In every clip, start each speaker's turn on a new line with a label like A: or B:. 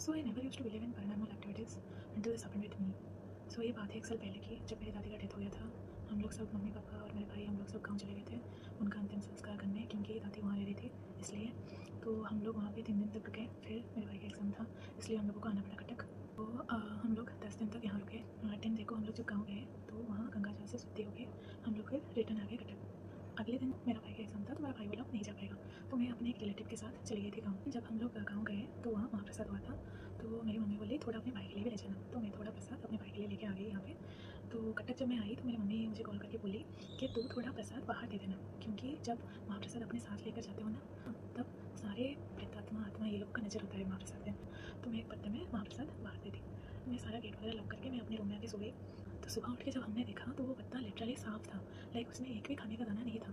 A: So I never used to believe in paranormal activities until this happened with me. So ये बात है 1 साल पहले की, जब मेरी दादी का डेथ हो गया था। हम लोग सब, मम्मी पापा और मेरे भाई, हम लोग सब गाँव चले गए थे उनका अंतिम संस्कार करने, क्योंकि दादी वहाँ रह रही थी इसलिए। तो हम लोग वहाँ पे 3 दिन तक रुके। फिर मेरे भाई का एग्ज़ाम था इसलिए हम लोगों को आना पड़ा कटक। तो हम लोग 10 दिन तक यहाँ रुके। 10 डे को हम लोग जब गाँव गए तो वहाँ गंगा जल से शुद्धि हो गई। हम लोग फिर रिटर्न आ गए कटक। अगले दिन मेरा भाई का एग्ज़ाम था तो मेरा भाई बोला नहीं जा पाएगा, तो मैं अपने एक रिलेटिव के साथ चली गई थी गाँव। जब हम लोग गाँव गए तो वहाँ महाप्रसाद हुआ था। तो मेरी मम्मी बोली थोड़ा अपने भाई के लिए भी ले जाना, तो मैं थोड़ा प्रसाद अपने भाई के लिए लेके आ गई यहाँ पे। तो कटक जब मैं आई तो मेरी मम्मी मुझे कॉल करके बोली कि तू थोड़ा प्रसाद बाहर दे देना, क्योंकि जब महाप्रसाद अपने साथ लेकर जाते हो ना तब सारे प्रेतात्मा आत्मा ये लोग का नज़र होता है महाप्रसाद में। तो मैं एक पत्ते में महाप्रसाद बाहर दे दी। मैं सारा गेट वगैरह लॉक करके मैं अपने रूम में आके सो गई। तो सुबह उठ के जब हमने देखा तो वो पत्ता लिटरली साफ था, लाइक उसमें एक भी खाने का दाना नहीं था।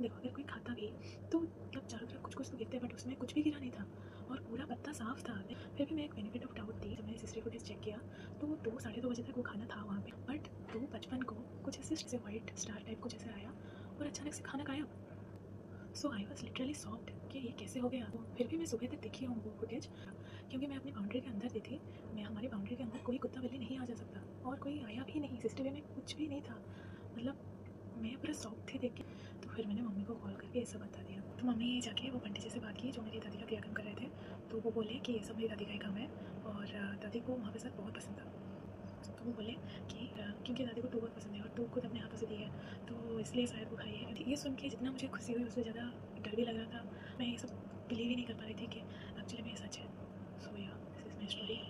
A: देखो अगर कोई खाता भी तो मतलब चारों तरफ कुछ कुछ तो गिरते, बट उसमें कुछ भी गिरा नहीं था और पूरा पत्ता साफ था। फिर भी मैं एक बेनिफिट ऑफ डाउट दी। जब मैंने सीसीटीवी फुटेज चेक किया तो 2 साढ़े 2 बजे तक वो खाना था वहाँ पे, बट 2:55 को कुछ ऐसे वाइट स्टार टाइप कुछ ऐसे आया और अचानक से खाना गायब। सो आई वॉज लिटरली सॉफ्ट कि ये कैसे हो गया। तो फिर भी मैं सुबह तक देखी हूँ वो फुटेज, क्योंकि मैं अपनी बाउंड्री के अंदर दी थी। मैं हमारी बाउंड्री के अंदर कोई कुत्ता बिल्ली नहीं आ जा सकता और कोई आया भी नहीं। सीसीटीवी में कुछ भी नहीं था। मतलब मैं पूरा शॉक थी देख के। तो फिर मैंने मम्मी को कॉल करके ये सब बता दिया। तो मम्मी जाके वो पंडित जी से बात की जो मेरी दादी का क्रियाक्रम कर रहे थे। तो वो बोले कि ये सब मेरी दादी का ही काम है और दादी को वहाँ पे सर बहुत पसंद था। तो वो बोले कि क्योंकि दादी को तो बहुत पसंद है और तो खुद अपने हाथों से दी है तो इसलिए शायद वो खाई है। ये सुन के जितना मुझे खुशी हुई उससे ज़्यादा डर भी लग रहा था। मैं ये सब बिलीव ही नहीं कर पा रही थी कि एक्चुअली में ये सच है। सो या दिस इज़ माई स्टोरी।